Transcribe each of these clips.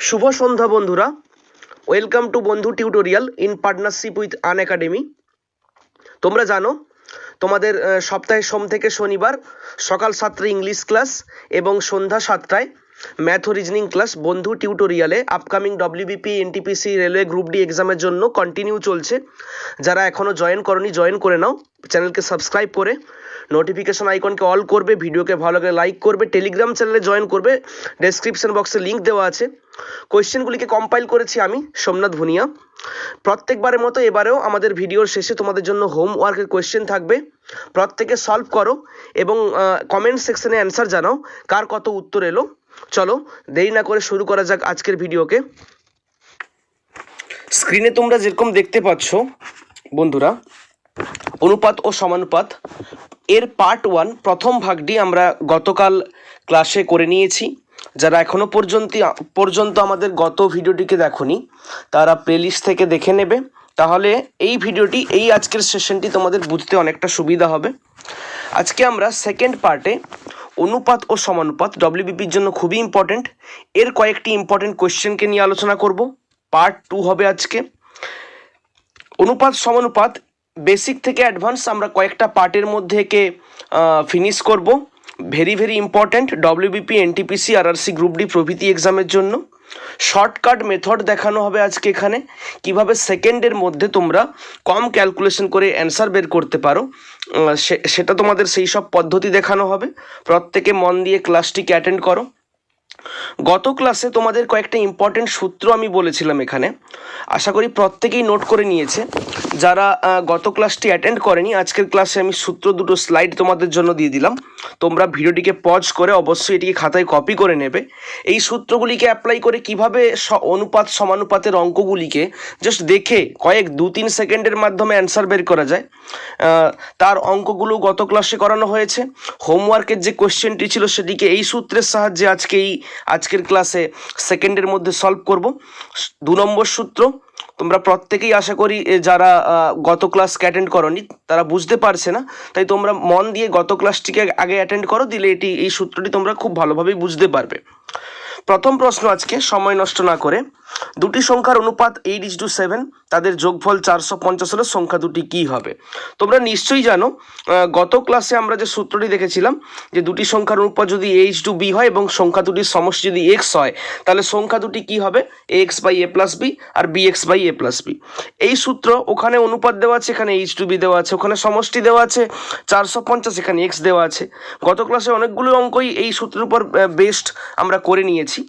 শুভ সন্ধ্যা বন্ধুরা, welcome to Bandhu tutorial in partnership with Unacademy. তোমরা জানো তোমাদের সপ্তাহে সোম থেকে শনিবার সকাল 7টায় ইংলিশ ক্লাস এবং সন্ধ্যা 7টায় ম্যাথ ও রিজনিং ক্লাস বন্ধু টিউটোরিয়ালে upcoming WBP NTPC railway group D এক্সামের জন্য কন্টিনিউ চলছে। যারা এখনও জয়েন করনি জয়েন করে নাও, চ্যানেলকে সাবস্ক্রাইব করে নোটিফিকেশন আইকনকে অল করবে, ভিডিওকে ভালো করে লাইক করবে, টেলিগ্রাম চ্যানেলে জয়েন করবে, ডেসক্রিপশন বক্সে লিঙ্ক দেওয়া আছে। কোয়েশ্চেনগুলিকে কম্পাইল করেছি আমি সোমনাথ ভুনিয়া। প্রত্যেকবারের মতো এবারেও আমাদের ভিডিওর শেষে তোমাদের জন্য হোমওয়ার্কের কোয়েশ্চেন থাকবে, প্রত্যেকে সলভ করো এবং কমেন্ট সেকশনে অ্যান্সার জানাও কার কত উত্তর এলো। চলো দেরি না করে শুরু করা যাক আজকের ভিডিওকে। স্ক্রিনে তোমরা যেরকম দেখতে পাচ্ছ বন্ধুরা, অনুপাত ও সমানুপাত এর পার্ট 1 প্রথম ভাগটি আমরা গতকাল ক্লাসে করে নিয়েছি। যারা এখনও পর্যন্ত আমাদের গত ভিডিওটিকে দেখোনি তারা প্লেলিস্ট থেকে দেখে নেবে, তাহলে এই ভিডিওটি আজকের সেশনটি তোমাদের বুঝতে অনেকটা সুবিধা হবে। আজকে আমরা সেকেন্ড পার্টে অনুপাত ও সমানুপাত ডব্লিউবিপির জন্য খুবই ইম্পর্টেন্ট এর কয়েকটি ইম্পর্টেন্ট কোয়েশ্চেনকে নিয়ে আলোচনা করব। পার্ট 2 হবে আজকে। অনুপাত সমানুপাত বেসিক থেকে অ্যাডভান্স আমরা কয়েকটা পার্টের মধ্যে একে ফিনিশ করব। Very important WBP NTPC RRC group D প্রভৃতি এক্সামের জন্য। শর্টকাট মেথড দেখানো হবে আজকে এখানে, কিভাবে সেকেন্ডের মধ্যে তোমরা কম ক্যালকুলেশন করে অ্যান্সার বের করতে পারো, সেটা তোমাদের সেই সব পদ্ধতি দেখানো হবে। প্রত্যেকে মন দিয়ে ক্লাসটিকে অ্যাটেন্ড করো। গত ক্লাসে তোমাদের কয়েকটা ইম্পর্টেন্ট সূত্র আমি বলেছিলাম এখানে, আশা করি প্রত্যেকেই নোট করে নিয়েছে। যারা গত ক্লাসটি অ্যাটেন্ড করেনি, আজকের ক্লাসে আমি সূত্র দুটো স্লাইড তোমাদের জন্য দিয়ে দিলাম। তোমরা ভিডিওটিকে পজ করে অবশ্যই এটিকে খাতায় কপি করে নেবে। এই সূত্রগুলিকে অ্যাপ্লাই করে কিভাবে অনুপাত সমানুপাতের অঙ্কগুলিকে জাস্ট দেখে কয়েক 2-3 সেকেন্ডের মাধ্যমে অ্যান্সার বের করা যায়, তার অঙ্কগুলো গত ক্লাসে করানো হয়েছে। হোমওয়ার্কের যে কোয়েশ্চেনটি ছিল সেটিকে এই সূত্রের সাহায্যে আজকের ক্লাসে সেকেন্ডের মধ্যে সলভ করব। 2 নম্বর সূত্র তোমরা প্রত্যেকেই আশা করি যারা গত ক্লাস অ্যাটেন্ড করনি তারা বুঝতে পারছে না, তাই তোমরা মন দিয়ে গত ক্লাসটিকে আগে অ্যাটেন্ড করো, দিলে এই সূত্রটি তোমরা খুব ভালোভাবেই বুঝতে পারবে। প্রথম প্রশ্ন আজকে, সময় নষ্ট না করে, দুটি সংখ্যার অনুপাত 8:7, তাদের যোগফল 450 হলে সংখ্যা দুটি কী হবে? তোমরা নিশ্চয়ই জানো গত ক্লাসে আমরা যে সূত্রটি দেখেছিলাম যে দুটি সংখ্যার অনুপাত যদি a:b হয় এবং সংখ্যা দুটির সমষ্টি যদি x হয়, তাহলে সংখ্যা দুটি কী হবে? ax/a+b আর bx/a+b। এই সূত্র, ওখানে অনুপাত দেওয়া আছে, এখানে h:b দেওয়া আছে, ওখানে সমষ্টি দেওয়া আছে 450, এখানে x দেওয়া আছে। গত ক্লাসে অনেকগুলো অঙ্কই এই সূত্রের উপর বেসড আমরা করে নিয়েছি।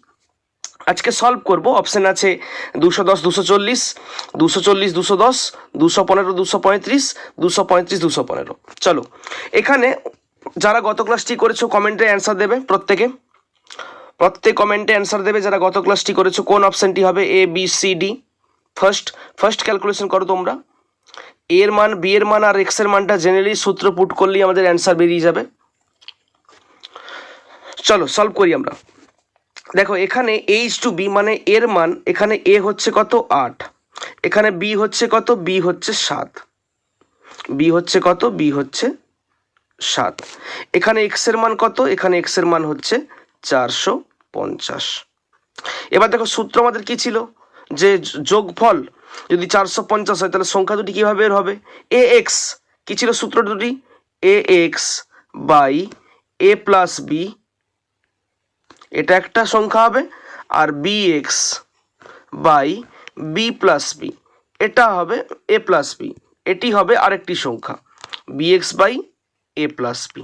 আজকে সলভ করব। অপশন আছে 210, 240, 240, 210, 215, 235, 235, 215। চলো, এখানে যারা গত ক্লাসটি করেছো কমেন্টে অ্যান্সার দেবে, প্রত্যেক কমেন্টে অ্যান্সার দেবে যারা গত ক্লাসটি করেছো। কোন অপশনটি হবে? A, B, C, D. First calculation করো তোমরা। এ এর মান, বি এর মান আর এক্স এর মানটা জেনারেলি সূত্র পুট করলেই আমাদের অ্যান্সার বেরিয়ে যাবে। চলো সলভ করি আমরা। দেখো এখানে h/b মানে এর মান, এখানে a হচ্ছে কত? 8, এখানে b হচ্ছে কত? b হচ্ছে 7, b হচ্ছে কত? b হচ্ছে 7। এখানে x এর মান কত? এখানে x এর মান হচ্ছে 450। এবার দেখো সূত্র আমাদের কি ছিল? যে যোগফল যদি 450 হয় তাহলে সংখ্যা দুটি কীভাবে বের হবে? ax, কি ছিল সূত্র দুটি? ax/a+b, এটা একটা সংখ্যা হবে, আর bx/b+b এটা হবে a+b, এটি হবে আরেকটি সংখ্যা bx/a+b।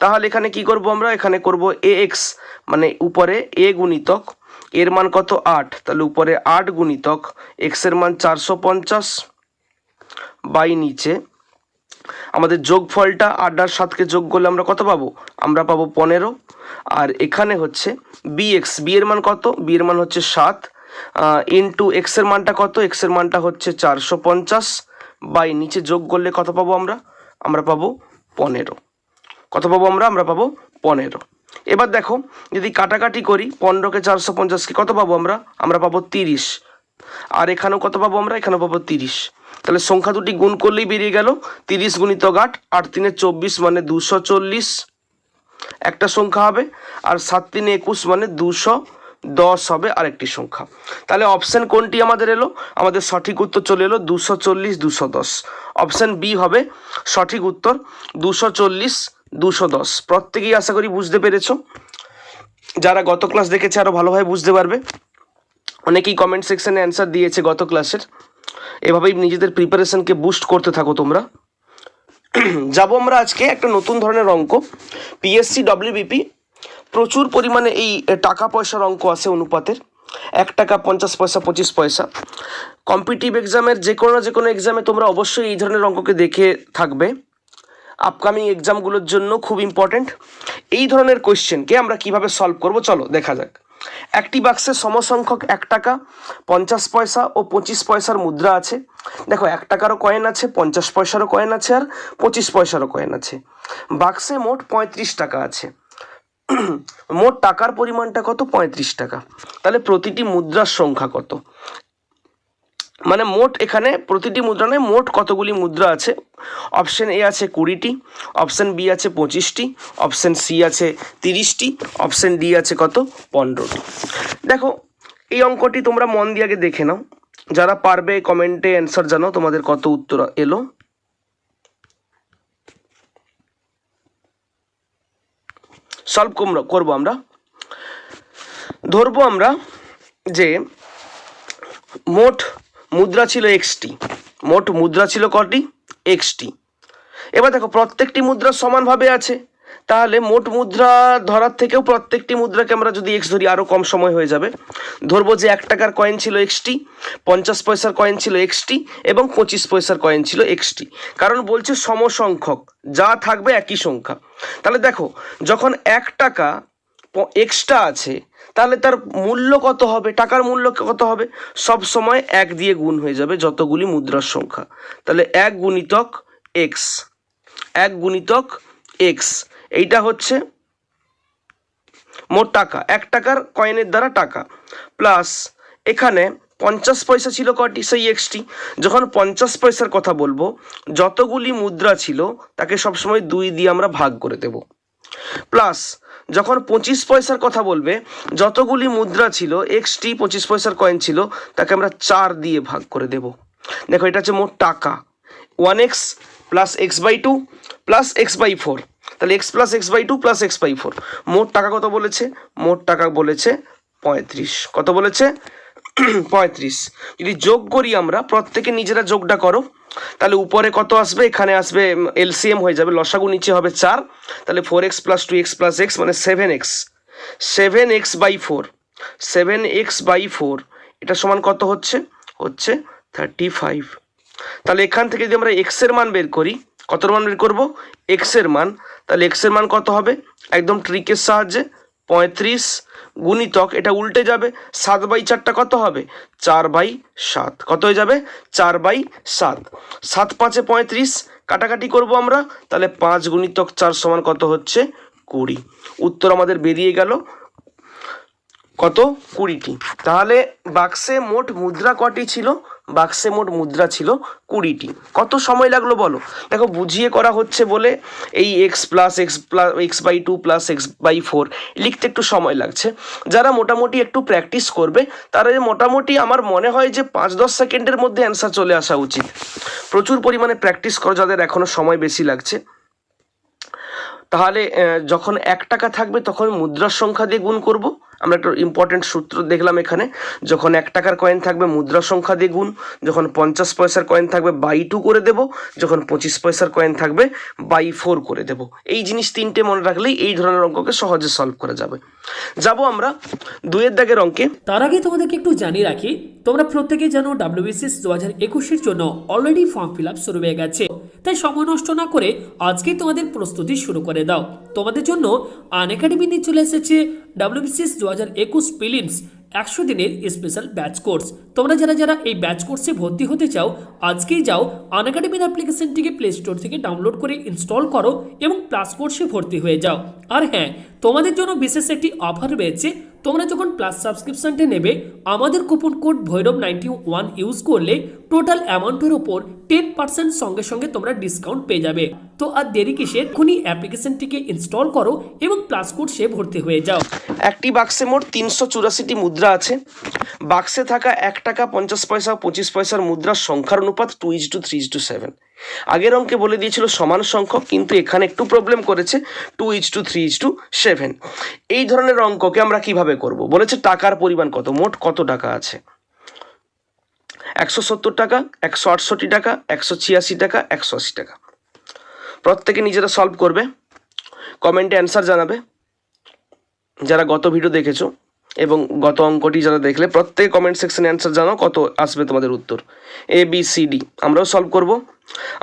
তাহলে এখানে কি করব আমরা? এখানে করব ax মানে উপরে a গুণিতক এর মান কত? 8, তাহলে উপরে 8 গুণিতক x এর মান 450 বাই নিচে আমাদের যোগফলটা 8 আর 7কে যোগ করলে আমরা কত পাবো? আমরা পাবো 15। আর এখানে হচ্ছে bx, বি এর মান কত? বি এর মান হচ্ছে 7 ইন্টু এক্স এর মানটা কত? এক্স এর মানটা হচ্ছে 450 বাই নিচে যোগ করলে কত পাবো আমরা? আমরা পাবো 15। কত পাবো আমরা? আমরা পাবো 15। এবার দেখো যদি কাটাকাটি করি, 15কে 450কে কত পাবো আমরা? আমরা পাবো 30। আর এখানেও কত পাবো আমরা? এখানেও পাবো 30। তাহলে সংখ্যা দুটি গুণ করলেই বেরিয়ে গেল 30 গুণিতক 8, 8 × 3 = 24 মানে 240 একটা সংখ্যা হবে, আর 7 × 3 = 21 মানে 10 হবে আরেকটি সংখ্যা। তাহলে অপশন কোনটি আমাদের এলো? আমাদের সঠিক উত্তর চলে এলো 240 210। অপশন বি হবে সঠিক উত্তর, 240 210। প্রত্যেকেই আশা করি বুঝতে পেরেছো। যারা গত ক্লাস দেখেছে আরো ভালোভাবে বুঝতে পারবে। অনেকেই কমেন্ট সেকশনে অ্যান্সার দিয়েছে গত ক্লাসের। এভাবেই নিজেদের প্রিপারেশনকে বুস্ট করতে থাকো তোমরা। যাবো আমরা আজকে একটা নতুন ধরনের অঙ্ক। পিএসসি ডব্লিউবিপি প্রচুর পরিমাণে এই টাকা পয়সার অঙ্ক আছে অনুপাতের। 1 টাকা 50 পয়সা 25 পয়সা। কম্পিটিটিভ এক্সামের যে কোনো এক্সামে তোমরা অবশ্যই এই ধরনের অঙ্ককে দেখে থাকবে। আপকামিং এক্সামগুলোর জন্য খুব ইম্পর্টেন্ট। এই ধরনের কোয়েশ্চেনকে আমরা কিভাবে সলভ করব চলো দেখা যাক। একটি বাক্সে সমসংখ্যক 1 টাকা 50 পয়সা ও 25 পয়সার মুদ্রা আছে। দেখো 1 টাকারও কয়েন আছে, 50 পয়সারও কয়েন আছে, আর 25 পয়সারও কয়েন আছে। বাক্সে মোট 35 টাকা আছে। মোট টাকার পরিমাণটা কত? 35 টাকা। তাহলে প্রতিটি মুদ্রার সংখ্যা কত? মানে মোট এখানে প্রতিটি মুদ্রা নয়, মোট কতগুলি মুদ্রা আছে? অপশন এ আছে 20টি, অপশন বি আছে 25টি, অপশন সি আছে 30টি, অপশন ডি আছে কত? 15টি। দেখো এই অঙ্কটি তোমরা মন দিয়ে আগে দেখে নাও। যারা পারবে কমেন্টে অ্যান্সার জানাও তোমাদের কত উত্তর এলো। সলভ করবো আমরা। ধরবো আমরা যে মোট মুদ্রা ছিল এক্সটি। মোট মুদ্রা ছিল কটি? এক্সটি। এবার দেখো প্রত্যেকটি মুদ্রা সমানভাবে আছে, তাহলে মোট মুদ্রা ধরার থেকেও প্রত্যেকটি মুদ্রাকে আমরা যদি এক্স ধরি আরও কম সময় হয়ে যাবে। ধরবো যে 1 টাকার কয়েন ছিল এক্সটি, 50 পয়সার কয়েন ছিল এক্সটি এবং 25 পয়সার কয়েন ছিল এক্সটি। কারণ বলছে সমসংখ্যক, যা থাকবে একই সংখ্যা। তাহলে দেখো যখন 1 টাকা এক্সট্রা আছে তাহলে তার মূল্য কত হবে? টাকার মূল্য কত হবে? সব সময় 1 দিয়ে গুণ হয়ে যাবে যতগুলি মুদ্রার সংখ্যা। তাহলে 1 গুণিতক এক্স, 1 গুণিতক এক্স, এইটা হচ্ছে মোট টাকা। 1 টাকার কয়েনের দ্বারা টাকা, প্লাস এখানে 50 পয়সা ছিল কটি? সেই এক্সটি। যখন 50 পয়সার কথা বলবো যতগুলি মুদ্রা ছিল তাকে সবসময় 2 দিয়ে আমরা ভাগ করে দেব। প্লাস যখন 25 পয়সার কথা বলবে যতগুলি মুদ্রা ছিল এক্সটি 25 পয়সার কয়েন ছিল তাকে আমরা 4 দিয়ে ভাগ করে দেব। দেখো এটা হচ্ছে মোট টাকা। 1x plus x/2 plus x/4। তাহলে x plus x/2 plus x/4। মোট টাকা কত বলেছে? মোট টাকা বলেছে 35। কত বলেছে? 35। যদি যোগ করি আমরা, প্রত্যেকে নিজেরা যোগটা করো, তাহলে উপরে কত আসবে? এখানে আসবে এলসিএম হয়ে যাবে, লসাগু নিচে হবে 4। তাহলে 4x plus 2x plus x মানে 7x। 7x/4, 7x/4 এটা সমান কত হচ্ছে? হচ্ছে 35। তাহলে এখান থেকে যদি আমরা x এর মান বের করি, কত মান বের করব? x এর মান। তাহলে x এর মান কত হবে? একদম ট্রিকের সাহায্যে 35 গুণিতক, এটা উল্টে যাবে, 7/4টা কত হবে? 4/7। কত হয়ে যাবে? 4/7। 7 5 35, কাটাকাটি করব আমরা, তাহলে 5 গুণিতক 4 সমান কত হচ্ছে? 20। উত্তর আমাদের বেরিয়ে গেল কত? 20টি। তাহলে বাক্সে মোট মুদ্রা কটি ছিল? বাক্সে মোট মুদ্রা ছিল 20টি। কত সময় লাগলো বলো? দেখো বুঝিয়ে করা হচ্ছে বলে এই x/2 প্লাস x/4 লিখতে একটু সময় লাগছে। যারা মোটামুটি একটু প্র্যাকটিস করবে তারা মোটামুটি আমার মনে হয় যে 5-10 সেকেন্ডের মধ্যে অ্যান্সার চলে আসা উচিত। প্রচুর পরিমাণে প্র্যাকটিস করো যাদের এখনও সময় বেশি লাগছে। তাহলে যখন 1 টাকা থাকবে তখন মুদ্রার সংখ্যা দিয়ে গুণ করব। আমরা একটা ইম্পর্টেন্ট সূত্র দেখলাম এখানে, যখন 1 টাকার কয়েন থাকবে মুদ্রার সংখ্যা দিয়ে গুণ, যখন 50 পয়সার কয়েন থাকবে 2 করে দেব, যখন 25 পয়সার কয়েন থাকবে 4 করে দেব। এই জিনিস 3টে মনে রাখলেই এই ধরনের অঙ্ককে সহজে সলভ করা যাবে। যাব আমরা 2 দাগের অঙ্কে। তার আগে তোমাদেরকে একটু জানিয়ে রাখি, তোমরা প্রত্যেকেই জানো WBCS 2021-এর জন্য অলরেডি ফর্ম ফিল আপ শুরু হয়ে গেছে। তাই সময় নষ্ট না করে আজকেই তোমাদের প্রস্তুতি শুরু করে দাও। তোমাদের জন্য আনএকাডেমি নিয়ে চলে এসেছে WBCS 2021 প্রিলিমস 100 দিনের স্পেশাল ব্যাচ কোর্স। তোমরা যারা এই ব্যাচ কোর্সে ভর্তি হতে চাও আজকেই যাও আনএকাডেমির অ্যাপ্লিকেশনটিকে প্লে স্টোর থেকে ডাউনলোড করে ইনস্টল করো এবং প্লাস কোর্সে ভর্তি হয়ে যাও। আর হ্যাঁ, তোমাদের জন্য বিশেষ একটি অফার রয়েছে। তোমরা যখন প্লাস সাবস্ক্রিপশনটা নেবে আমাদের কুপন কোড ভৈরব91 ইউজ করলে টোটাল অ্যামাউন্টের ওপর 10% সঙ্গে সঙ্গে তোমরা ডিসকাউন্ট পেয়ে যাবে। তো আর দেরি কিসের, এখনই অ্যাপ্লিকেশনটিকে ইনস্টল করো এবং প্লাস কোড সে ভর্তি হয়ে যাও। একটি বাক্সে মোট 384টি মুদ্রা আছে। বাক্সে থাকা 1 টাকা 50 পয়সা ও 25 পয়সার মুদ্রার সংখ্যার অনুপাত 2:3:7। আগের অঙ্কে বলে দিয়েছিল সমান সংখ্যক, কিন্তু এখানে একটু প্রবলেম করেছে 2:3:7। এই ধরনের অঙ্ককে আমরা কিভাবে করব? বলেছে টাকার পরিমাণ কত, মোট কত টাকা আছে। 170 টাকা, 168 টাকা, 186 টাকা, 180 টাকা। প্রত্যেকে নিজেরা সলভ করবে, কমেন্টে অ্যান্সার জানাবে। যারা গত ভিডিও দেখেছো এবং গত অঙ্কটি যারা দেখলে, প্রত্যেকে কমেন্ট সেকশনে অ্যান্সার জানাও কত আসবে তোমাদের উত্তর। ABCD আমরাও সলভ করব।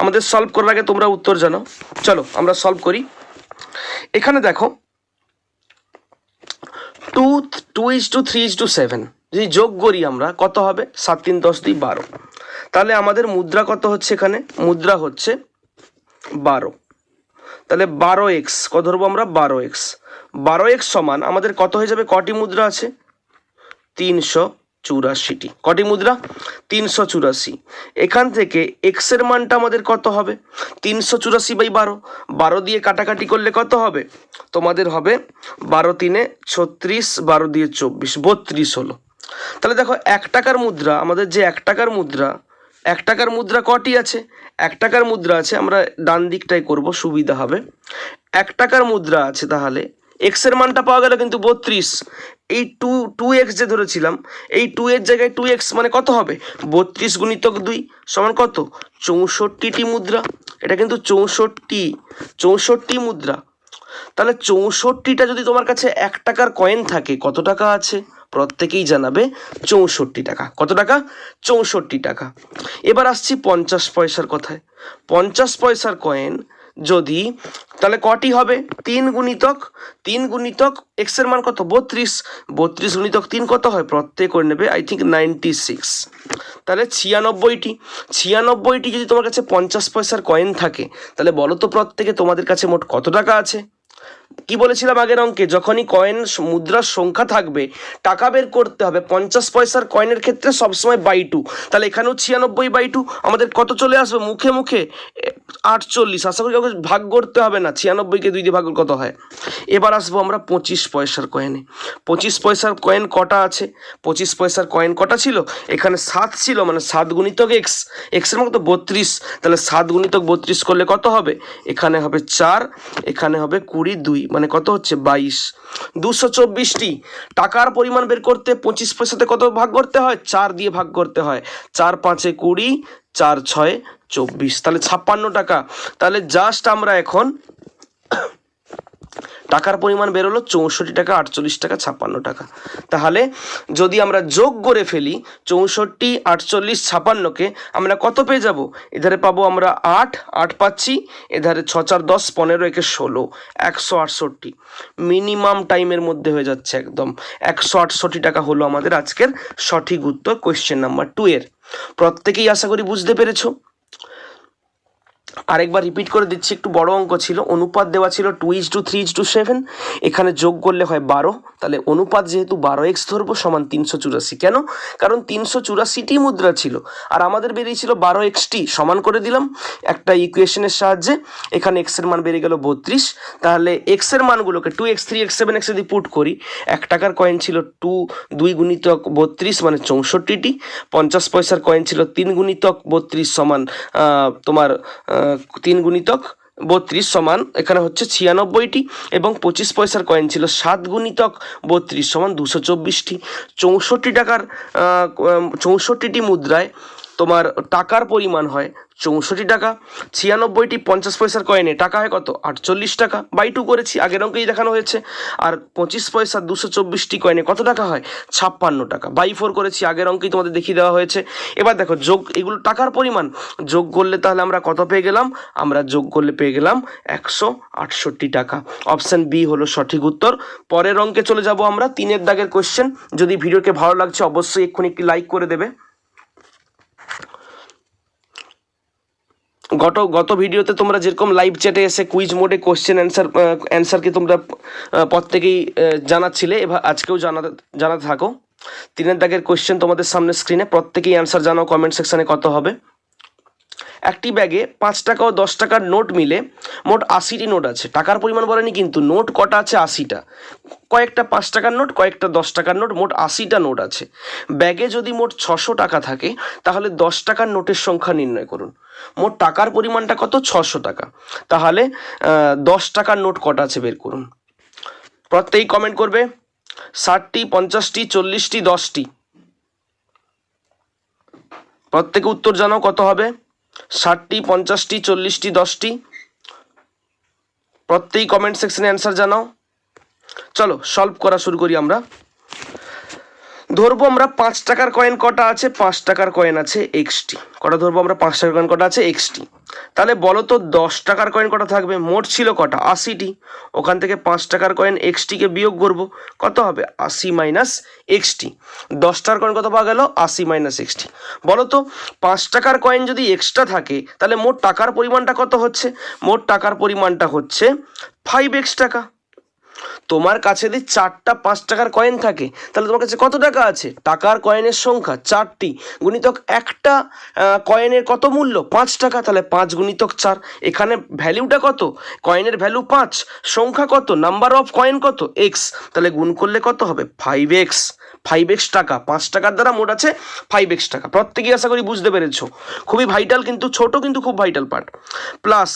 আমাদের সলভ করার আগে তোমরা উত্তর জানাও। চলো আমরা সলভ করি। এখানে দেখো 2:3:7 যদি যোগ করি আমরা কত হবে, 7 3 10 2 12। তাহলে আমাদের মুদ্রা কত হচ্ছে, এখানে মুদ্রা হচ্ছে 12। তাহলে 12x কত ধরবো আমরা, 12x। 12x সমান আমাদের কত হয়ে যাবে, কটি মুদ্রা আছে, 384টি। কটি মুদ্রা, 384। এখান থেকে x এর মানটা আমাদের কত হবে, 384/12। 12 দিয়ে কাটাকাটি করলে কত হবে, তোমাদের হবে 12 3 36, 12 দিয়ে 24, 32 হলো। তাহলে দেখো 1 টাকার মুদ্রা, আমাদের যে 1 টাকার মুদ্রা, 1 টাকার মুদ্রা কটি আছে, 1 টাকার মুদ্রা আছে, আমরা ডান দিকটাই করব সুবিধা হবে। 1 টাকার মুদ্রা আছে, তাহলে এক্স এর মানটা পাওয়া গেল কিন্তু 32। এই 2x যে ধরেছিলাম, এই 2 এর জায়গায় 2x মানে কত হবে, 32 গুণিতক 2 সমান কত, 64টি মুদ্রা। এটা কিন্তু 64 মুদ্রা। তাহলে 64টা যদি তোমার কাছে 1 টাকার কয়েন থাকে, কত টাকা আছে, প্রত্যেকেই জানাবে 64 টাকা। কত টাকা, 64 টাকা। এবার আসছি 50 পয়সার কথায়। 50 পয়সার কয়েন যদি, তাহলে কটি হবে, 3 গুণিতক x এর মান কত, 32। 32 গুণিতক 3 কত হয়, প্রত্যেক করে নেবে আই থিঙ্ক 96। তাহলে 96টি যদি তোমার কাছে 50 পয়সার কয়েন থাকে, তাহলে বলো তো প্রত্যেকে তোমাদের কাছে মোট কত টাকা আছে। কি বলেছিলাম আগের অঙ্কে, যখনই কয়েন মুদ্রার সংখ্যা থাকবে টাকা বের করতে হবে। 50 পয়সার কয়েনের ক্ষেত্রে সবসময় বাই 2। তাহলে এখানেও 96/2 আমাদের কত চলে আসবে, মুখে 48। আশা করি কাউকে ভাগ করতে হবে না, 96কে 2 দিয়ে ভাগ কত হয়। এবার আসবো আমরা 25 পয়সার কয়েনে। 25 পয়সার কয়েন কটা আছে, 25 পয়সার কয়েন কটা ছিল, এখানে 7 ছিল, মানে 7 গুণিতক x, x এর মান কত, 32। তাহলে 7 গুণিতক 32 করলে কত হবে, এখানে হবে 4, এখানে হবে 20 2, মানে কত হচ্ছে 22। 224টি টাকার পরিমাণ বের করতে 25 পয়সাতে কত ভাগ করতে হয়, 4 দিয়ে ভাগ করতে হয়। 4 5 20, 4 6 24, তাহলে 56 টাকা। তাহলে জাস্ট আমরা এখন টাকার পরিমাণ বেরোলো 64 টাকা, 48 টাকা, 56 টাকা। তাহলে যদি আমরা যোগ করে ফেলি 64, 48, 56কে, আমরা কত পেয়ে যাব, এধারে পাবো আমরা 8 পাচ্ছি, এধারে 6 4 10 15 একে 16, 168। মিনিমাম টাইমের মধ্যে হয়ে যাচ্ছে একদম। 168 টাকা হলো আমাদের আজকের সঠিক উত্তর কোয়েশ্চেন নাম্বার 2 এর। প্রত্যেকেই আশা করি বুঝতে পেরেছো। আরেকবার রিপিট করে দিচ্ছি, একটু বড় অঙ্ক ছিল। অনুপাত দেওয়া ছিল 2:3:7, এখানে যোগ করলে হয় 12। তাহলে অনুপাত যেহেতু 12x ধরবো সমান 384। কেন, কারণ 384টি মুদ্রা ছিল আর আমাদের বেরিয়েছিল 12xটি। সমান করে দিলাম একটা ইকুয়েশনের সাহায্যে। এখানে x এর মান বেরিয়ে গেল 32। তাহলে x এর মানগুলোকে 2x 3x 7x যদি পুট করি, 1 টাকার কয়েন ছিল 2 গুণিতক 32 মানে 64টি। 50 পয়সার কয়েন ছিল 3 গুণিতক 32 সমান তোমার 3 গুণিতক 32 সমান এখানে হচ্ছে 96টি। এবং 25 পয়সার কয়েন ছিল 7 গুণিতক 32 সমান 224টি। 64 টাকার 64টি মুদ্রায় তোমার টাকার পরিমাণ হয় 64 টাকা। 96টি 50 পয়সার কয়েনে টাকা হয় কত, 48 টাকা। বাই 2 করেছি, আগের অঙ্কেই দেখানো হয়েছে। আর 25 পয়সা 224টি কয়েনে কত টাকা হয়, 56 টাকা। বাই 4 করেছি, আগের অঙ্কেই তোমাদের দেখিয়ে দেওয়া হয়েছে। এবার দেখো যোগ, এগুলো টাকার পরিমাণ যোগ করলে তাহলে আমরা কত পেয়ে গেলাম, আমরা যোগ করলে পেয়ে গেলাম 168 টাকা। অপশান বি হলো সঠিক উত্তর। পরের অঙ্কে চলে যাব আমরা, 3 দাগের কোয়েশ্চেন। যদি ভিডিওকে ভালো লাগছে অবশ্যই এক্ষুনি একটি লাইক করে দেবে। গত ভিডিওতে তোমরা যেরকম লাইভ চ্যাটে এসে কুইজ মোডে কোশ্চেন অ্যান্সারকে তোমরা প্রত্যেকেই জানাচ্ছিলে, এবার আজকেও জানাতে থাকো। 3 দাগের কোশ্চেন তোমাদের সামনে স্ক্রিনে, প্রত্যেকেই অ্যান্সার জানাও কমেন্ট সেকশানে কত হবে। একটি ব্যাগে 5 টাকা ও 10 টাকার নোট মিলে মোট 80টি নোট আছে। টাকার পরিমাণ বলেনি কিন্তু, নোট কটা আছে? 80টা। কয়েকটা 5 টাকার নোট, কয়েকটা 10 টাকার নোট, মোট 80টা নোট আছে। ব্যাগে যদি মোট 600 টাকা থাকে তাহলে 10 টাকার নোটের সংখ্যা নির্ণয় করুন। মোট টাকার পরিমাণটা কত? 600 টাকা। তাহলে 10 টাকার নোট কটা আছে বের করুন। প্রত্যেকেই কমেন্ট করবে 60টি, 50টি, 40টি, 10টি। প্রত্যেকে উত্তর জানাও কত হবে? 60টি, 50টি, 40টি, 10টি। প্রত্যেকেই কমেন্ট সেকশনে অ্যান্সার জানাও। চলো সলভ করা শুরু করি আমরা। ধরবো আমরা 5 টাকার কয়েন কটা আছে? 5 টাকার কয়েন আছে এক্সটি। কটা ধরবো আমরা? 5 টাকার কয়েন কটা আছে? এক্সটি। তাহলে বলো তো 10 টাকার কয়েন কটা থাকবে? মোট ছিল কটা? 80টি। ওখান থেকে 5 টাকার কয়েন এক্সটিকে বিয়োগ করবো, কত হবে? 80 মাইনাস এক্সটি। 10 টাকার কয়েন কত পাওয়া গেল? 80 মাইনাস এক্সটি। বলো তো 5 টাকার কয়েন যদি এক্সট্রা থাকে তাহলে মোট টাকার পরিমাণটা কত হচ্ছে? মোট টাকার পরিমাণটা হচ্ছে 5x টাকা। তোমার কাছে যদি 4টা 5 টাকার কয়েন থাকে তাহলে তোমার কাছে কত টাকা আছে? টাকার কয়েনের সংখ্যা 4টি গুণিতক একটা কয়েনের কত মূল্য? 5 টাকা। তাহলে 5 গুণিতক 4। এখানে ভ্যালুটা কত? কয়েনের ভ্যালু 5, সংখ্যা কত? নাম্বার অফ কয়েন কত? এক্স। তাহলে গুণ করলে কত হবে? 5x। 5x টাকা। 5 টাকার দ্বারা মোট আছে 5x টাকা। প্রত্যেকেই আশা করি বুঝতে পেরেছো। খুবই ভাইটাল কিন্তু, ছোট কিন্তু খুব ভাইটাল পার্ট। প্লাস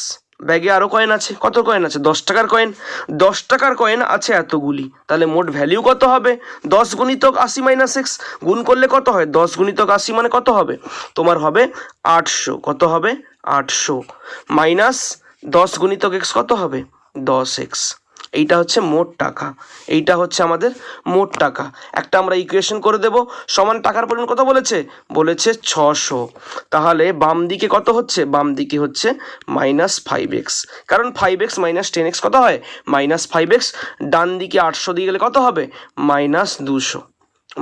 ব্যাগে আরও কয়েন আছে। কত কয়েন আছে? 10 টাকার কয়েন। 10 টাকার কয়েন আছে এতগুলি। তাহলে মোট ভ্যালু কত হবে? 10 গুণিতক 80 মাইনাস এক্স। গুণ করলে কত হয়? 10 গুণিতক 80 মানে কত হবে? তোমার হবে 800। কত হবে? 800 মাইনাস 10 গুণিতক এক্স কত হবে? 10x। এইটা হচ্ছে মোট টাকা। এইটা হচ্ছে আমাদের মোট টাকা। একটা আমরা ইকুয়েশন করে দেব। সমান টাকার পরিমাণ কত বলেছে? বলেছে 600। তাহলে বাম দিকে কত হচ্ছে? বাম দিকে হচ্ছে মাইনাস 5x। কারণ 5x মাইনাস 10x কত হয়? Minus 5x। ডান দিকে 800 দিয়ে গেলে কত হবে? মাইনাস 200।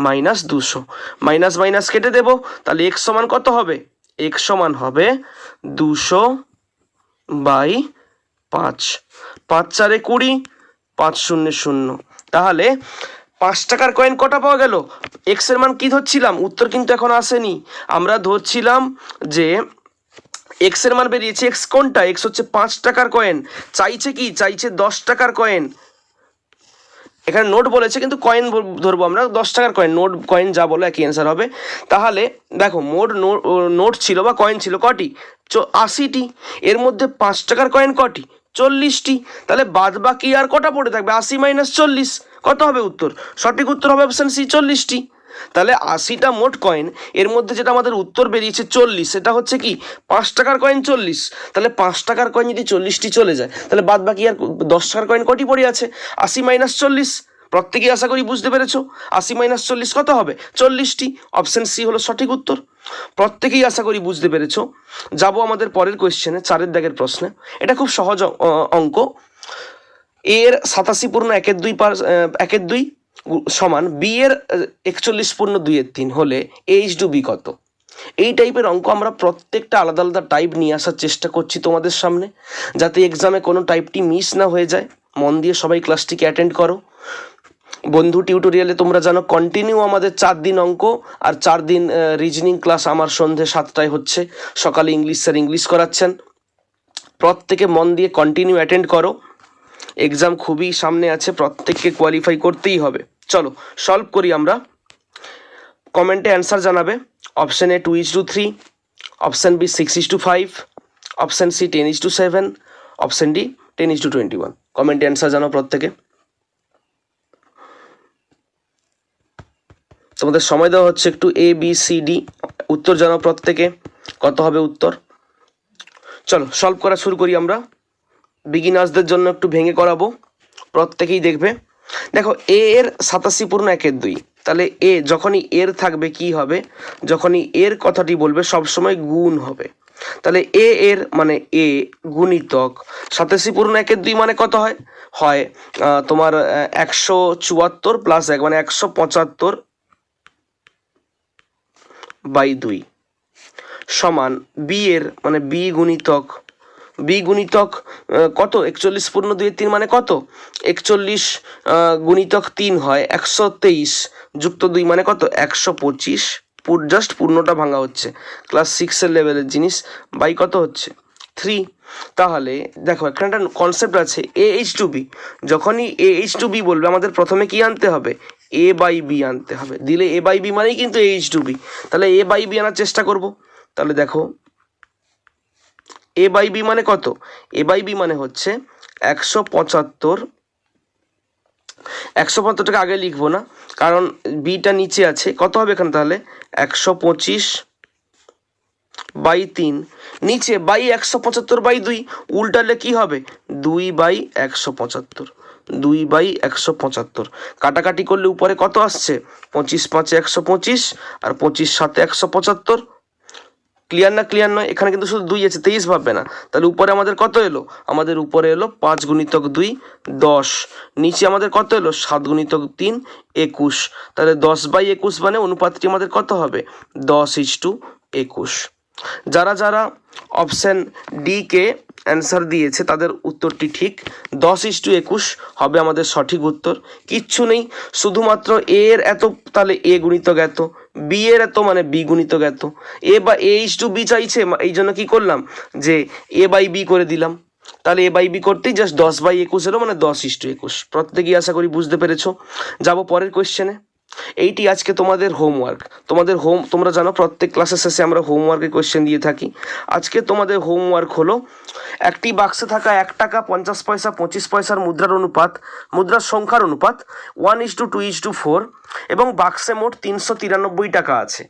মাইনাস 200। মাইনাস মাইনাস কেটে দেব। তাহলে x সমান কত হবে? x সমান হবে 200 বাই 5। 5 4 20, 5 0 0। তাহলে 5 টাকার কয়েন কটা পাওয়া গেল? এক্স এর মান কি ধরছিলাম? উত্তর কিন্তু এখন আসেনি। আমরা ধরছিলাম যে এক্স এর মান বেরিয়েছে। এক্স কোনটা? এক্স হচ্ছে 5 টাকার কয়েন। চাইছে কি? চাইছে 10 টাকার কয়েন। এখানে নোট বলেছে কিন্তু কয়েন ধরবো আমরা। 10 টাকার কয়েন, নোট কয়েন যা বলো একই অ্যান্সার হবে। তাহলে দেখো মোট নোট ছিল বা কয়েন ছিল কটি? 80টি। এর মধ্যে 5 টাকার কয়েন কটি? 40টি। তাহলে বাদ বাকি আর কটা পড়ে থাকবে? 80 মাইনাস 40। কত হবে উত্তর? সঠিক উত্তর হবে অপশান সি, 40টি। তাহলে 80টা মোট কয়েন, এর মধ্যে যেটা আমাদের উত্তর বেরিয়েছে 40, সেটা হচ্ছে কি? 5 টাকার কয়েন 40। তাহলে 5 টাকার কয়েন যদি 40টি চলে যায় তাহলে বাদ বাকি আর 10 টাকার কয়েন কটি পড়ে আছে? 80 মাইনাস 40। প্রত্যেকেই আশা করি বুঝতে পেরেছো। 80 মাইনাস 40 কত হবে? 40টি। অপশন সি হলো সঠিক উত্তর। প্রত্যেকেই আশা করি বুঝতে পেরেছো। যাবো আমাদের পরের কোয়েশ্চেনে, 4 দাগের প্রশ্নে। এটা খুব সহজ অঙ্ক। এর 87 পূর্ণ 1/2 সমান বি এর 41 পূর্ণ 2/3 হলে H2B কত? এই টাইপের অঙ্ক আমরা প্রত্যেকটা আলাদা আলাদা টাইপ নিয়ে আসার চেষ্টা করছি তোমাদের সামনে, যাতে এক্সামে কোনো টাইপটি মিস না হয়ে যায়। মন দিয়ে সবাই ক্লাসটিকে অ্যাটেন্ড করো। বন্ধু টিউটোরিয়ালে তোমরা জানো কন্টিনিউ আমাদের 4 দিন অঙ্ক আর 4 দিন রিজনিং ক্লাস আমার সন্ধে 7টায় হচ্ছে। সকালে ইংলিশ স্যার ইংলিশ করাচ্ছেন। প্রত্যেকে মন দিয়ে কন্টিনিউ অ্যাটেন্ড করো। এক্সাম খুবই সামনে আছে, প্রত্যেককে কোয়ালিফাই করতেই হবে। চলো সলভ করি আমরা। কমেন্টে অ্যান্সার জানাবে। Option A 2:3, option B 6:5, option C 10:7, option D 10:21। কমেন্টে অ্যান্সার জানাও প্রত্যেকে। তোমাদের সময় দেওয়া হচ্ছে একটু। ABCD উত্তর জানাও প্রত্যেকে, কত হবে উত্তর। চলো সলভ করা শুরু করি আমরা। বিগিনার্সদের জন্য একটু ভেঙে করাবো, প্রত্যেকেই দেখবে। দেখো এ এর 87 পূর্ণ 1/2। তাহলে এ যখনই এর থাকবে কি হবে? যখনই এর কথাটি বলবে সবসময় গুণ হবে। তাহলে এ এর মানে এ গুণিতক 87 পূর্ণ 1/2 মানে কত হয়? হয় তোমার 174 প্লাস 1 মানে 175/2 সমান বি এর মানে বি গুণিতক কত? 41 পূর্ণ 2/3 মানে কত? 41 গুণিতক 3 হয় 123 যুক্ত 2 মানে কত? 125 জাস্ট পূর্ণটা ভাঙা হচ্ছে, ক্লাস 6-এর লেভেলের জিনিস, বাই কত হচ্ছে 3। তাহলে দেখো এখানে একটা কনসেপ্ট আছে AH2B, যখনই AH2B বলবে আমাদের প্রথমে কি আনতে হবে, A/B আনতে হবে, দিলে A/B মানেই কিন্তু AH2B। তাহলে A/B আনার চেষ্টা করব। তাহলে দেখো A/B মানে কত, A/B মানে হচ্ছে 175। 175টাকে আগে লিখবো না, কারণ বিটা নিচে আছে, কত হবে এখানে তাহলে 125/3, নিচে বাই 175/2, উল্টালে কি হবে 2/175, 2/175। কাটাকাটি করলে উপরে কত আসছে 25×5 125 আর 25×7 175। ক্লিয়ার না, ক্লিয়ার নয়? এখানে কিন্তু শুধু 2 আছে, 23 ভাববে না। তাহলে উপরে আমাদের কত এলো, আমাদের উপরে এলো 5 × 2 10, নিচে আমাদের কত এলো 7 × 3 21। তাহলে 10/21 মানে অনুপাতটি আমাদের কত হবে 10:21। যারা যারা অপশান ডি কে অ্যান্সার দিয়েছে তাদের উত্তরটি ঠিক, 10:21 হবে আমাদের সঠিক উত্তর। কিচ্ছু নেই, শুধুমাত্র এ এর এত, তাহলে এ গুণিতক এত, বি এর এত মানে বি গুণিতক এত। এ বা AH2B চাইছে, এই জন্য কি করলাম যে A/B করে দিলাম। তাহলে A/B করতেই জাস্ট 10/21 এলো, মানে 10:21। প্রত্যেকেই আশা করি বুঝতে পেরেছো। যাবো পরের কোয়েশ্চেনে। এইটি আজকে তোমাদের হোমওয়ার্ক। তোমরা জানো প্রত্যেক ক্লাসের শেষে আমরা হোমওয়ার্কের কোয়েশ্চেন দিয়ে থাকি। আজকে তোমাদের হোমওয়ার্ক হলো একটি বাক্সে থাকা 1 টাকা 50 পয়সা 25 পয়সার মুদ্রার সংখ্যার অনুপাত 1:2:4 এবং বাক্সে মোট 393 টাকা আছে।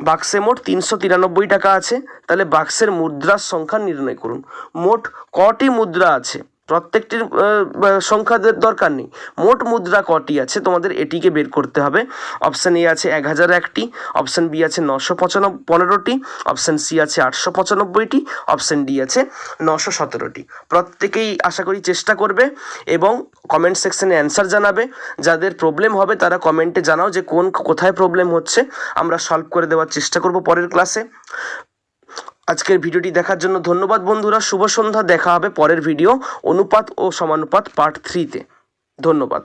বাক্সে মোট 393 টাকা আছে, তাহলে বাক্সের মুদ্রার সংখ্যা নির্ণয় করুন। মোট কটি মুদ্রা আছে, প্রত্যেকটির সংখ্যাদের দরকার নেই, মোট মুদ্রা কটি আছে তোমাদের এটিকে বের করতে হবে। অপশান এ আছে 1001টি, অপশান বি আছে 915টি, অপশান সি আছে 895টি, অপশান ডি আছে 917টি। প্রত্যেকেই আশা করি চেষ্টা করবে এবং কমেন্ট সেকশনে অ্যান্সার জানাবে। যাদের প্রবলেম হবে তারা কমেন্টে জানাও যে কোথায় প্রবলেম হচ্ছে, আমরা সলভ করে দেওয়ার চেষ্টা করব পরের ক্লাসে। আজকের ভিডিওটি দেখার জন্য ধন্যবাদ বন্ধুরা, শুভ সন্ধ্যা। দেখা হবে পরের ভিডিও অনুপাত ও সমানুপাত পার্ট 3-তে। ধন্যবাদ।